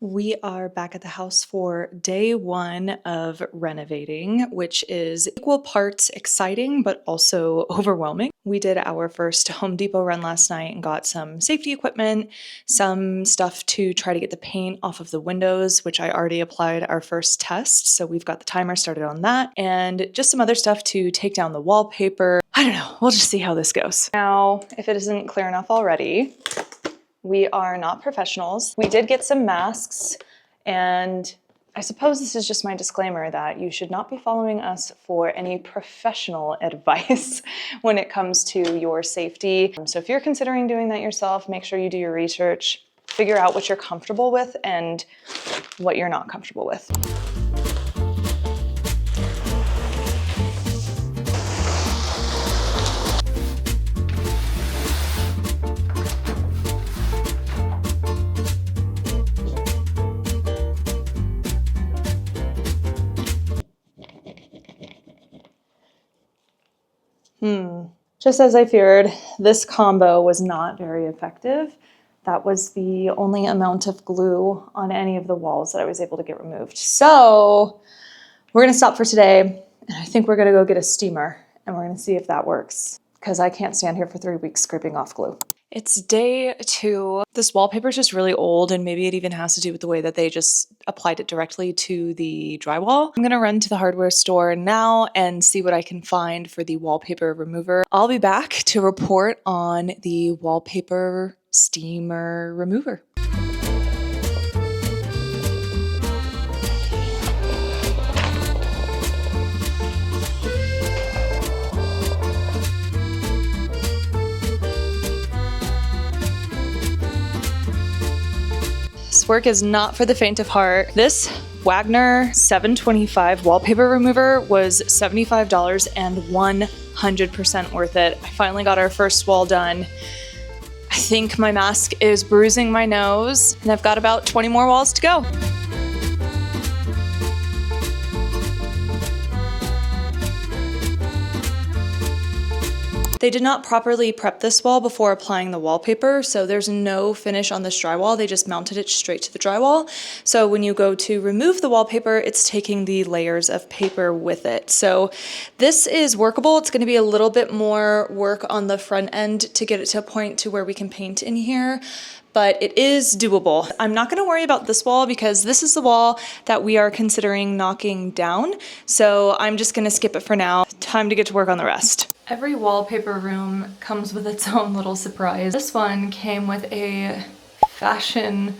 We are back at the house for day one of renovating, which is equal parts exciting but also overwhelming. We did our first Home Depot run last night and got some safety equipment, some stuff to try to get the paint off of the windows, which I already applied our first test. So we've got the timer started on that, and just some other stuff to take down the wallpaper. I don't know, we'll just see how this goes. Now, if it isn't clear enough already, we are not professionals. We did get some masks, and I suppose this is just my disclaimer that you should not be following us for any professional advice when it comes to your safety. So if you're considering doing that yourself, make sure you do your research, figure out what you're comfortable with and what you're not comfortable with. Just as I feared, this combo was not very effective. That was the only amount of glue on any of the walls that I was able to get removed. So we're gonna stop for today, and I think we're gonna go get a steamer, and we're gonna see if that works, because I can't stand here for 3 weeks scraping off glue. It's day two. This wallpaper is just really old, and maybe it even has to do with the way that they just applied it directly to the drywall. I'm gonna run to the hardware store now and see what I can find for the wallpaper remover. I'll be back to report on the wallpaper steamer remover. This work is not for the faint of heart. This WAGNER 725 wallpaper remover was $75 and 100% worth it. I finally got our first wall done. I think my mask is bruising my nose, and I've got about 20 more walls to go. They did not properly prep this wall before applying the wallpaper, so there's no finish on this drywall. They just mounted it straight to the drywall. So when you go to remove the wallpaper, it's taking the layers of paper with it. So this is workable. It's going to be a little bit more work on the front end to get it to a point to where we can paint in here, but it is doable. I'm not going to worry about this wall because this is the wall that we are considering knocking down. So I'm just going to skip it for now. Time to get to work on the rest. Every wallpaper room comes with its own little surprise. This one came with a fashion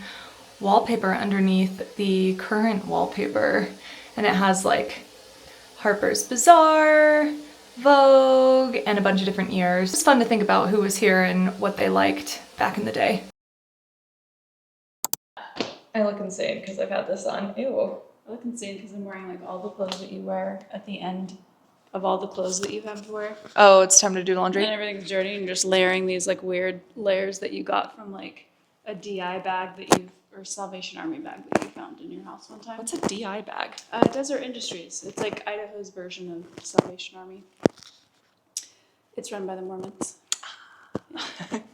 wallpaper underneath the current wallpaper, and it has like Harper's Bazaar, Vogue, and a bunch of different years. It's fun to think about who was here and what they liked back in the day. I look insane because I've had this on. Ew. I look insane because I'm wearing like all the clothes that you wear at the end of all the clothes that you have to wear. Oh, it's time to do laundry? And everything's dirty, and you're just layering these like weird layers that you got from like a DI bag that you, or Salvation Army bag that you found in your house one time. What's a DI bag? Desert Industries. It's like Idaho's version of Salvation Army. It's run by the Mormons.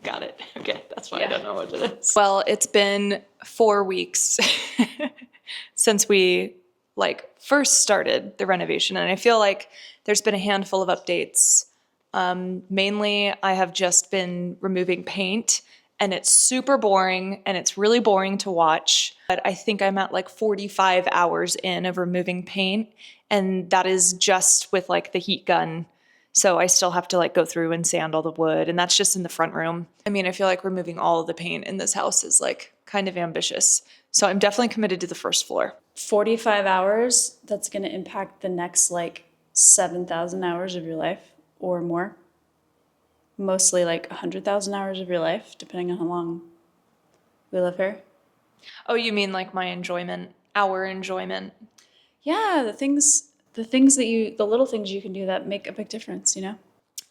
Got it. Okay, that's why I don't know what it is. Well, it's been 4 weeks since we first started the renovation, and I feel like there's been a handful of updates. Mainly, I have just been removing paint, and it's super boring, and it's really boring to watch. But I think I'm at like 45 hours in of removing paint, and that is just with like the heat gun. So I still have to like go through and sand all the wood, and that's just in the front room. I mean, I feel like removing all of the paint in this house is like kind of ambitious. So I'm definitely committed to the first floor. 45 hours, that's going to impact the next like 7,000 hours of your life or more. Mostly like 100,000 hours of your life, depending on how long we live here. Oh, you mean like my enjoyment, our enjoyment? Yeah, the little things you can do that make a big difference, you know?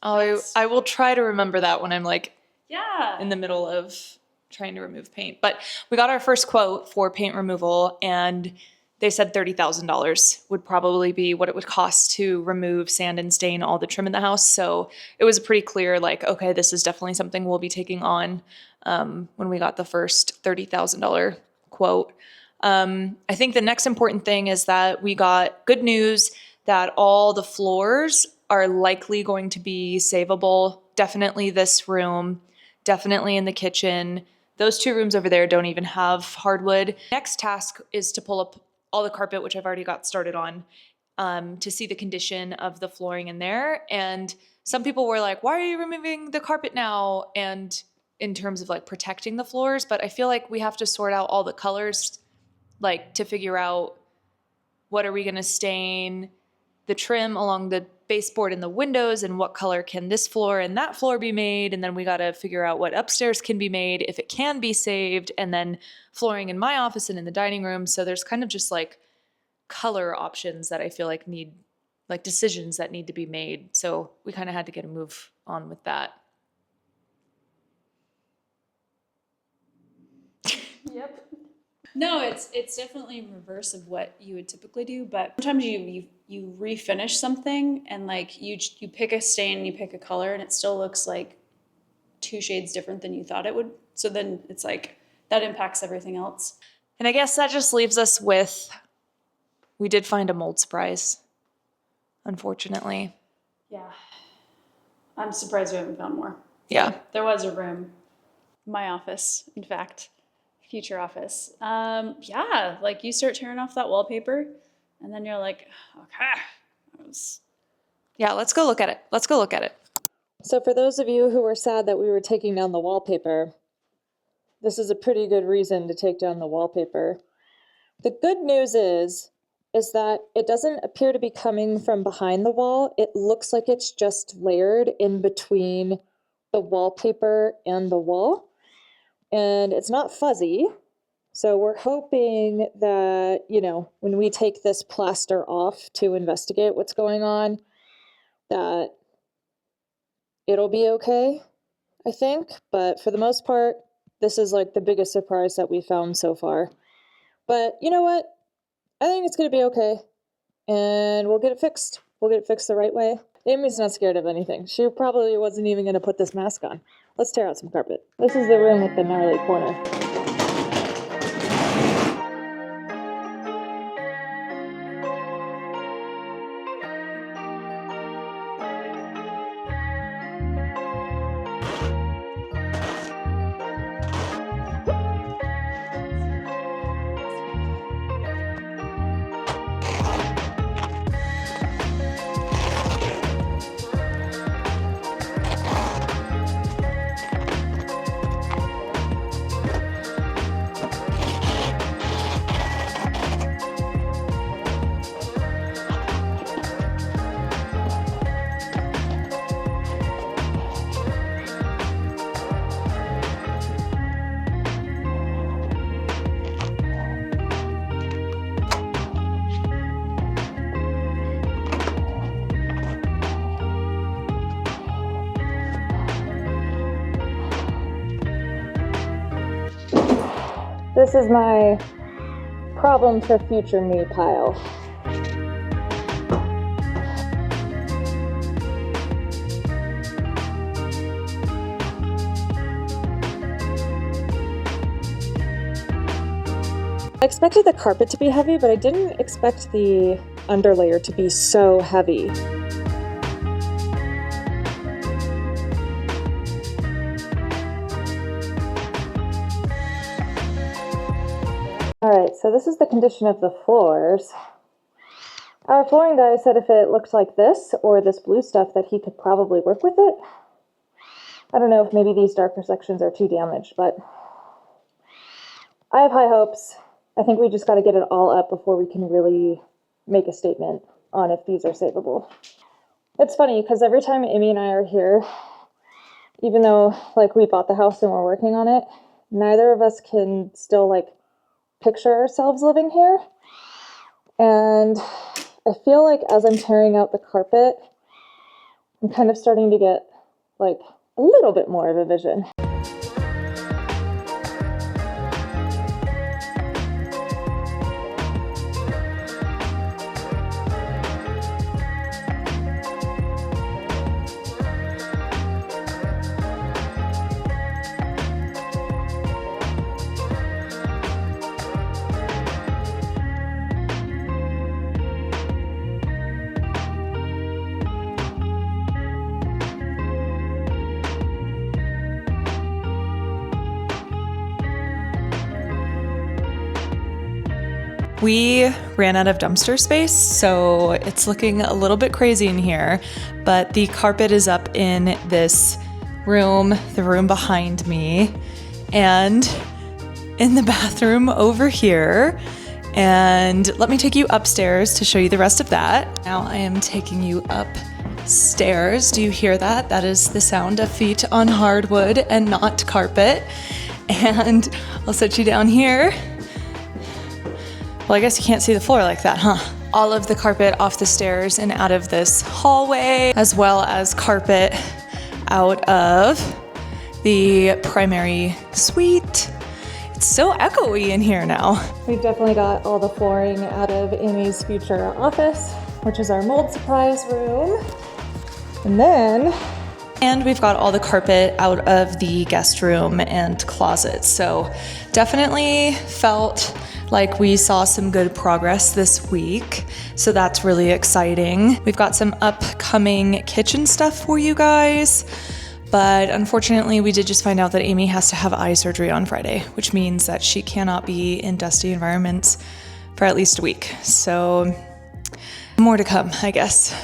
Oh, I will try to remember that when I'm like Yeah. in the middle of trying to remove paint. But we got our first quote for paint removal, and they said $30,000 would probably be what it would cost to remove, sand, and stain all the trim in the house. So it was pretty clear, like, okay, this is definitely something we'll be taking on when we got the first $30,000 quote. I think the next important thing is that we got good news that all the floors are likely going to be savable. Definitely this room, definitely in the kitchen. Those 2 rooms over there don't even have hardwood. Next task is to pull up all the carpet, which I've already got started on, to see the condition of the flooring in there. And some people were like, why are you removing the carpet now? And in terms of like protecting the floors, but I feel like we have to sort out all the colors, like to figure out what are we going to stain the trim along the baseboard in the windows, and what color can this floor and that floor be made. And then we got to figure out what upstairs can be made, if it can be saved, and then flooring in my office and in the dining room. So there's kind of just like color options that I feel like need, like decisions that need to be made. So we kind of had to get a move on with that. Yep. No, it's definitely in reverse of what you would typically do, but sometimes you refinish something and like you pick a stain, you pick a color, and it still looks like 2 shades different than you thought it would. So then it's like that impacts everything else. And I guess that just leaves us with, we did find a mold surprise, unfortunately. Yeah. I'm surprised we haven't found more. Yeah. There was a room, my office, in fact. Future office. Yeah, like you start tearing off that wallpaper and then you're like, okay. Yeah, let's go look at it. So for those of you who were sad that we were taking down the wallpaper, this is a pretty good reason to take down the wallpaper. The good news is that it doesn't appear to be coming from behind the wall. It looks like it's just layered in between the wallpaper and the wall. And it's not fuzzy. So we're hoping that, you know, when we take this plaster off to investigate what's going on, that it'll be okay, I think. But for the most part, this is like the biggest surprise that we found so far. But you know what? I think it's going to be okay. And we'll get it fixed. We'll get it fixed the right way. Amy's not scared of anything. She probably wasn't even going to put this mask on. Let's tear out some carpet. This is the room with the gnarly corner. This is my problem for future me pile. I expected the carpet to be heavy, but I didn't expect the underlayer to be so heavy. Alright, so this is the condition of the floors. Our flooring guy said if it looked like this, or this blue stuff, that he could probably work with it. I don't know if maybe these darker sections are too damaged, but I have high hopes. I think we just got to get it all up before we can really make a statement on if these are savable. It's funny, because every time Amy and I are here, even though like we bought the house and we're working on it, neither of us can still like picture ourselves living here. And I feel like as I'm tearing out the carpet, I'm kind of starting to get like a little bit more of a vision. We ran out of dumpster space, so it's looking a little bit crazy in here, but the carpet is up in this room, the room behind me, and in the bathroom over here. And let me take you upstairs to show you the rest of that. Now I am taking you upstairs. Do you hear that? That is the sound of feet on hardwood and not carpet. And I'll set you down here. Well, I guess you can't see the floor like that, huh? All of the carpet off the stairs and out of this hallway, as well as carpet out of the primary suite. It's so echoey in here now. We've definitely got all the flooring out of Amy's future office, which is our mold supplies room. And we've got all the carpet out of the guest room and closet. So definitely felt like we saw some good progress this week. So that's really exciting. We've got some upcoming kitchen stuff for you guys. But unfortunately, we did just find out that Amy has to have eye surgery on Friday, which means that she cannot be in dusty environments for at least a week. So more to come, I guess.